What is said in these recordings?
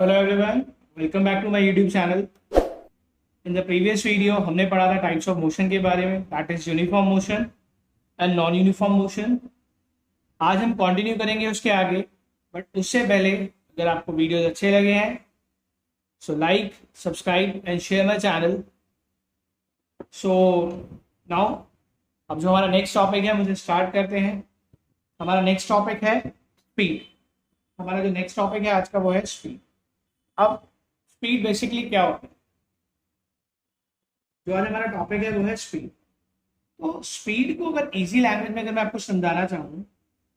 Hello everyone, welcome back to my YouTube channel. In the previous video हमने पढ़ा था types of motion के बारे में, that is uniform motion and non uniform motion. आज हम कंटिन्यू करेंगे उसके आगे, बट उससे पहले अगर आपको वीडियोस अच्छे लगे हैं so like, subscribe and share my channel. So now अब जो हमारा नेक्स्ट टॉपिक है मुझे स्टार्ट करते हैं। हमारा नेक्स्ट टॉपिक है स्पीड। हमारा जो नेक्स्ट टॉपिक है आज का वो है स्पीड। अब स्पीड बेसिकली क्या होता है, जो आज हमारा टॉपिक है वो है स्पीड। तो स्पीड को अगर इजी लैंग्वेज में अगर मैं आपको समझाना चाहूँ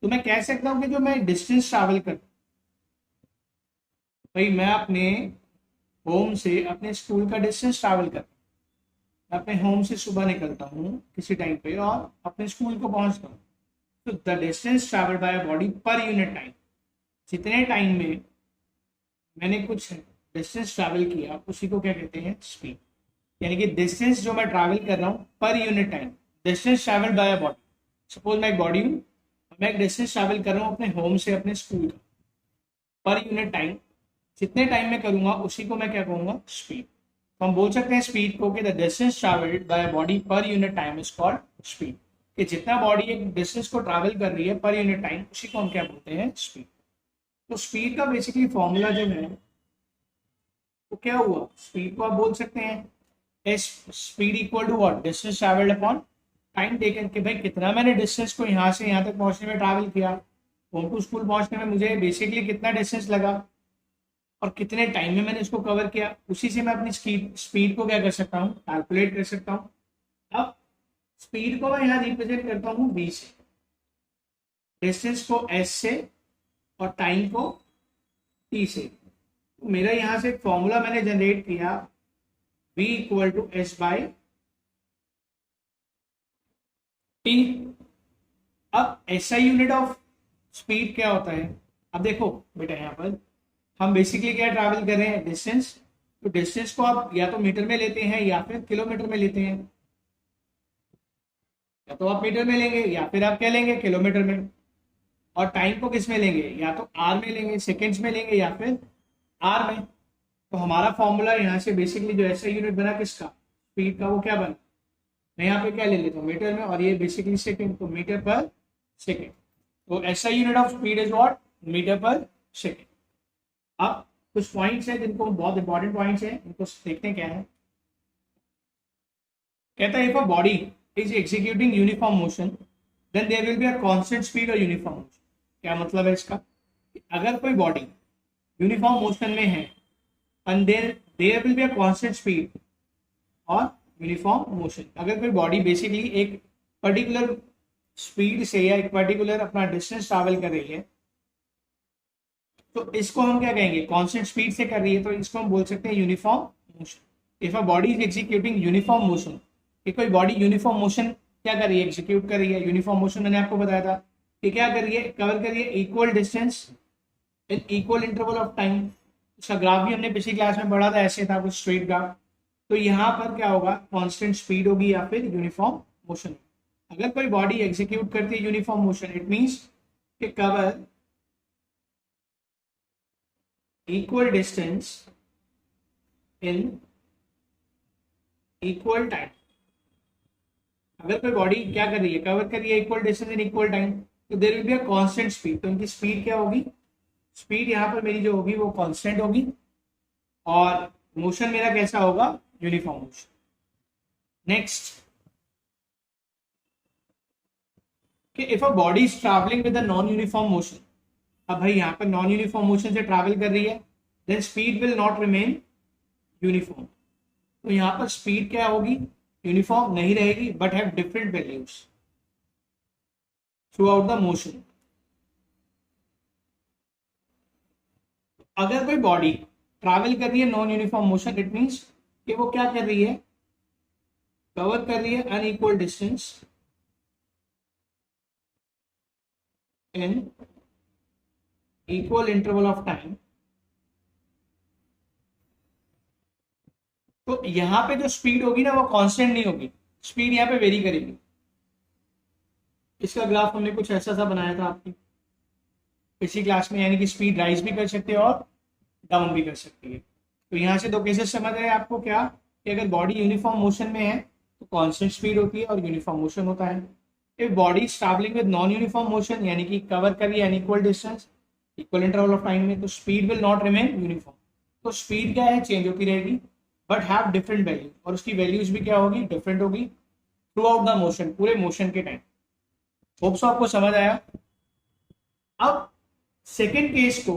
तो मैं कह सकता हूँ कि जो मैं डिस्टेंस ट्रैवल कर, भाई मैं अपने होम से अपने स्कूल का डिस्टेंस ट्रैवल कर, मैं अपने होम से सुबह निकलता हूँ किसी टाइम पे और अपने स्कूल को पहुंचता हूँ। तो the distance travel by body per unit time, जितने टाइम में मैंने कुछ डिस्टेंस ट्रैवल किया उसी को क्या कहते हैं, स्पीड। यानी कि डिस्टेंस जो मैं ट्रैवल कर रहा हूँ per unit time, distance travel by a body. Suppose मैं एक बॉडी हूँ, मैं एक डिस्टेंस ट्रैवल कर रहा हूँ अपने होम से अपने स्कूल का, पर यूनिट टाइम, जितने टाइम में करूंगा उसी को मैं क्या कहूंगा, स्पीड। तो हम बोल सकते हैं स्पीड को कि the distance travelled by body per unit time is called speed. कि जितना बॉडी एक डिस्टेंस को ट्रैवल कर रही है पर यूनिट टाइम, उसी को हम क्या बोलते हैं, स्पीड। तो स्पीड का बेसिकली फॉर्मूला जो है तो क्या हुआ, स्पीड को आप बोल सकते हैं as speed equal to what, distance travelled upon time taken. कि भाई कितना मैंने डिस्टेंस को यहाँ से यहाँ तक पहुंचने में ट्रैवल किया, होम टू स्कूल पहुंचने में मुझे बेसिकली कितना डिस्टेंस लगा और कितने टाइम में मैंने इसको कवर किया, उसी से मैं अपनी स्पीड को क्या कर सकता हूँ, कैलकुलेट कर सकता हूँ। अब स्पीड को मैं यहाँ रिप्रेजेंट करता हूँ v से, डिस्टेंस को s से और टाइम को t से। तो मेरा यहाँ से एक फॉर्मूला मैंने जनरेट किया, v equal to S by T. अब एसआई यूनिट ऑफ स्पीड क्या होता है, अब देखो बेटा यहाँ पर हम बेसिकली क्या ट्रैवल कर रहे हैं, डिस्टेंस। तो डिस्टेंस को आप या तो मीटर में लेते हैं या फिर किलोमीटर में लेते हैं, या तो आप मीटर में लेंगे या फिर आप क्या लेंगे, किलोमीटर में। और टाइम को किस में लेंगे, या तो आर में लेंगे, सेकेंड्स में लेंगे या फिर आर में। तो हमारा फॉर्मूला यहाँ से बेसिकली जो ऐसा यूनिट बना किसका, स्पीड का, वो क्या बना, मैं यहाँ पे क्या ले लेता हूँ मीटर में और ये बेसिकली सेकेंड, तो मीटर पर सेकेंड। तो ऐसा unit of speed is what, metre पर सेकेंड। अब कुछ पॉइंट्स हैं जिनको बहुत इंपॉर्टेंट पॉइंट्स हैं, इनको देखते हैं क्या है। कहता है if a body is executing uniform motion then there will be a constant speed और यूनिफॉर्म मोशन। क्या मतलब है इसका, अगर कोई बॉडी यूनिफॉर्म मोशन में है and there will be a constant speed और यूनिफॉर्म मोशन। अगर कोई बॉडी बेसिकली एक पर्टिकुलर स्पीड से या एक पर्टिकुलर अपना डिस्टेंस ट्रैवल कर रही है तो इसको हम क्या कहेंगे, कांस्टेंट स्पीड से कर रही है, तो इसको हम बोल सकते हैं uniform motion. If a body is executing uniform motion, कि कोई बॉडी यूनिफॉर्म मोशन क्या कर रही है, एग्जीक्यूट कर रही है। यूनिफॉर्म मोशन मैंने आपको बताया था कि क्या कर रही है, कवर कर रही है equal distance in equal interval of time. उसका ग्राफ भी हमने पिछली क्लास में पढ़ा था, ऐसे था कुछ स्ट्रेट ग्राफ। तो यहाँ पर क्या होगा, कांस्टेंट स्पीड होगी या फिर यूनिफॉर्म मोशन। अगर कोई बॉडी एग्जीक्यूट करती है यूनिफॉर्म मोशन, इट मींस कि cover equal distance in equal time. अगर कोई बॉडी क्या कर रही है, कवर कर रही है equal distance in equal time, तो there will be a constant speed. तो उनकी स्पीड क्या होगी, स्पीड यहाँ पर मेरी जो होगी वो कांस्टेंट होगी और मोशन मेरा कैसा होगा, यूनिफॉर्म मोशन। नेक्स्ट कि if a body is travelling with a non uniform motion, अब भाई यहाँ पर नॉन यूनिफॉर्म मोशन से ट्रैवल कर रही है, then speed will not remain uniform. तो यहाँ पर स्पीड क्या होगी, यूनिफॉर्म नहीं रहेगी, but have different values throughout the motion. अगर कोई बॉडी ट्रैवल कर रही है non uniform motion, it means कि वो क्या कर रही है, कवर कर रही है unequal distance in equal interval of time. तो यहां पे जो स्पीड होगी ना वो कांस्टेंट नहीं होगी, स्पीड यहाँ पे वेरी करेगी। इसका ग्राफ हमने कुछ ऐसा सा बनाया था आपकी पिछली क्लास में, यानी कि स्पीड राइज भी कर सकते हैं और डाउन भी कर सकती है। तो यहाँ से दो केसेस समझ रहे हैं आपको क्या, कि अगर बॉडी यूनिफॉर्म मोशन में है तो कांस्टेंट स्पीड होती है और यूनिफॉर्म मोशन होता है। If body is travelling with non uniform motion, यानी कि कवर कर रही है unequal distance equal interval of time में, तो speed will not remain uniform. तो स्पीड क्या है, चेंज होती रहेगी, बट हैव डिफरेंट वैल्यू, और उसकी वैल्यूज भी क्या होगी, डिफरेंट होगी थ्रू आउट द मोशन, पूरे मोशन के टाइम। होप सो आपको समझ आया। अब सेकेंड केस को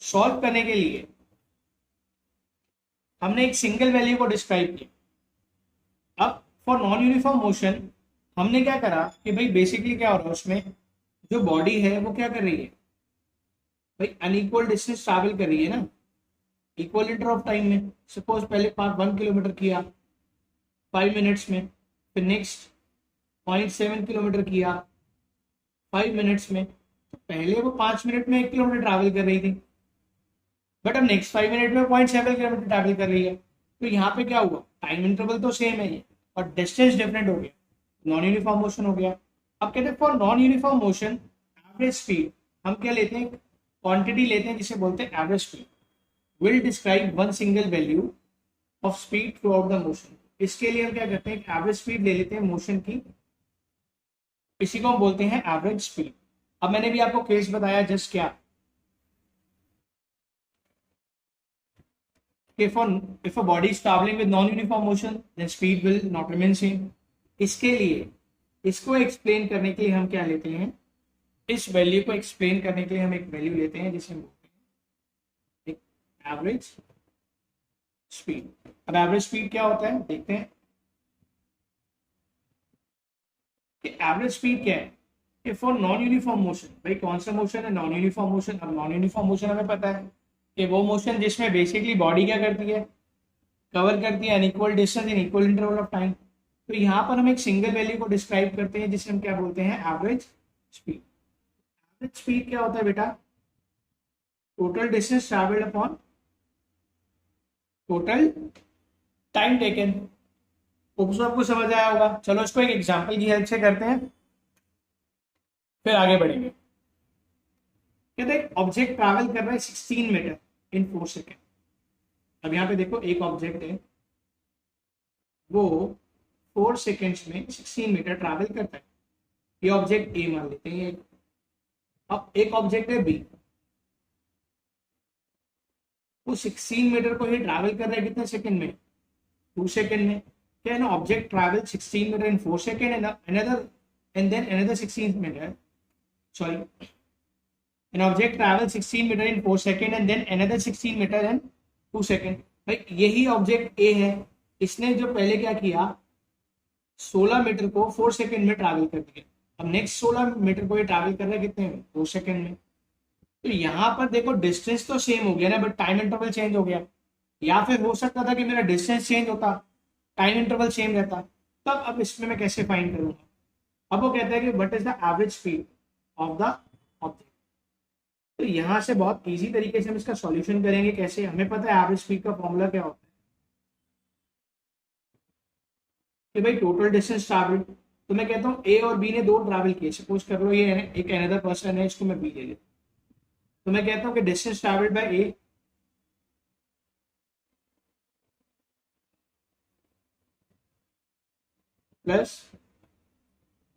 सॉल्व करने के लिए हमने एक सिंगल वैल्यू को डिस्क्राइब किया। अब फॉर नॉन यूनिफॉर्म मोशन हमने क्या करा कि भाई बेसिकली क्या हो रहा है उसमें, जो बॉडी है वो क्या कर रही है भाई, अनइक्वल डिस्टेंस ट्रैवल कर रही है ना, इक्वल इंटर ऑफ टाइम में। सपोज पहले पार्ट 1 किलोमीटर किया 5 मिनट्स में, फिर नेक्स्ट 0.7 किलोमीटर किया 5 मिनट्स में। तो पहले वो 5 मिनट में 1 किलोमीटर ट्रैवल कर रही थी, बट अब नेक्स्ट 5 मिनट में 0.7 किलोमीटर ट्रैवल कर रही है। तो यहाँ पे क्या हुआ, टाइम इंटरवल तो सेम है ये, और डिस्टेंस डिफरेंट हो गया, नॉन यूनिफॉर्म मोशन हो गया। अब कहते हैं for non uniform motion average speed, हम क्या लेते हैं, क्वांटिटी लेते हैं जिसे बोलते हैं average speed, will describe one single value of speed through out the motion. इसके लिए हम क्या करते हैं, एवरेज स्पीड ले लेते हैं मोशन की, इसी को हम बोलते हैं एवरेज स्पीड। अब मैंने भी आपको केस बताया जस्ट क्या, if a body is traveling with non-uniform motion then speed will not remain same। इसके लिए इसको एक्सप्लेन करने के लिए हम क्या लेते हैं, इस वैल्यू को एक्सप्लेन करने के लिए हम एक वैल्यू लेते हैं जिसे हम बोलते हैं एक एवरेज स्पीड। अब एवरेज स्पीड क्या होता है देखते हैं कि एवरेज स्पीड क्या है। कि फॉर नॉन यूनिफॉर्म मोशन, भाई कौन सा मोशन है, नॉन यूनिफॉर्म मोशन। अब नॉन यूनिफॉर्म मोशन हमें पता है कि वो मोशन जिसमें बेसिकली बॉडी क्या करती है, कवर करती है unequal distance in equal interval of time. तो यहाँ पर हम एक सिंगल वैल्यू को डिस्क्राइब करते हैं जिसे हम क्या बोलते हैं, एवरेज स्पीड। एवरेज स्पीड क्या होता है बेटा, total distance travelled upon total time taken. आपको समझ आया होगा। चलो इसको एक एग्जांपल की हेल्प से करते हैं, फिर आगे बढ़ेंगे। कहते हैं ऑब्जेक्ट ट्रैवल कर रहा है 16 मीटर इन 4 सेकेंड। अब यहाँ पे देखो एक ऑब्जेक्ट है, वो 4 सेकेंड्स में 16 मीटर ट्रैवल करता है। ये ऑब्जेक्ट ए मान लेते हैं। अब एक ऑब्जेक्ट है बी, वो 16 मीटर को ही ट्रैवल कर रहा है कितने सेकेंड में, 2 सेकेंड में। क्या है ना, object travel 16 metre in 4 second and then another 16 meter, sorry, an object travels 16 meter in 4 seconds and then another 16 meter in 2 seconds। भाई यही ऑब्जेक्ट ए है, इसने जो पहले क्या किया 16 मीटर को 4 सेकेंड में ट्रैवल कर दिया। अब नेक्स्ट 16 मीटर को ये ट्रैवल कर रहा है कितने में, 2 सेकेंड में। तो यहाँ पर देखो डिस्टेंस तो सेम हो गया ना, बट टाइम इंटरवल चेंज हो गया। या फिर हो सकता था कि मेरा डिस्टेंस चेंज होता, टाइम इंटरवल सेम रहता, तब अब इसमें मैं कैसे फाइंड करूंगा। अब वो कहता है कि what is the average speed of the object. तो यहाँ से बहुत इजी तरीके से हम इसका सॉल्यूशन करेंगे। कैसे, हमें पता है एवरेज स्पीड का फॉर्मूला क्या होता है कि भाई टोटल डिस्टेंस ट्रैवल्ड। तो मैं कहता हूँ ए और बी ने 2 ट्रैवल किए, सपोज कर लो ये एक अनदर पर्सन है, इसको मैं बी ले लेता। तो मैं कहता हूँ कि distance travelled by A plus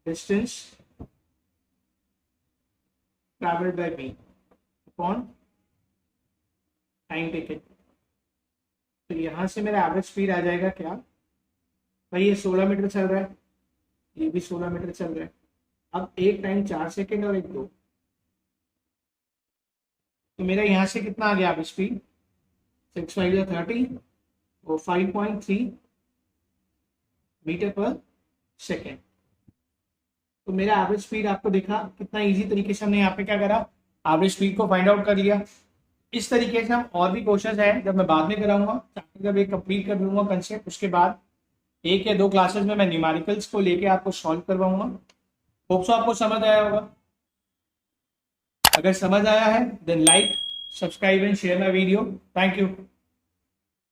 distance travelled by B upon time taken. तो यहां से मेरा एवरेज स्पीड आ जाएगा क्या, भाई ये 16 मीटर चल रहा है, ये भी 16 मीटर चल रहा है। अब एक टाइम 4 सेकेंड और एक 2, तो मेरा यहाँ से कितना आ गया एवरेज स्पीड, 6 5 30 और 5.3 मीटर पर सेकेंड। तो मेरा एवरेज स्पीड आपको देखा कितना इजी तरीके से हमने यहाँ पे क्या करा, एवरेज स्पीड को फाइंड आउट कर लिया। इस तरीके से हम और भी क्वेश्चंस हैं जब मैं बाद में कराऊंगा, चैप्टर जब एक कंप्लीट कर लूंगा कंसेप्ट, उसके बाद 1 या 2 क्लासेस में मैं न्यूमेरिकल्स को लेके आपको सॉल्व करवाऊंगा। होप सो आपको समझ आया होगा। अगर समझ आया है then like, subscribe and share my video. Thank you.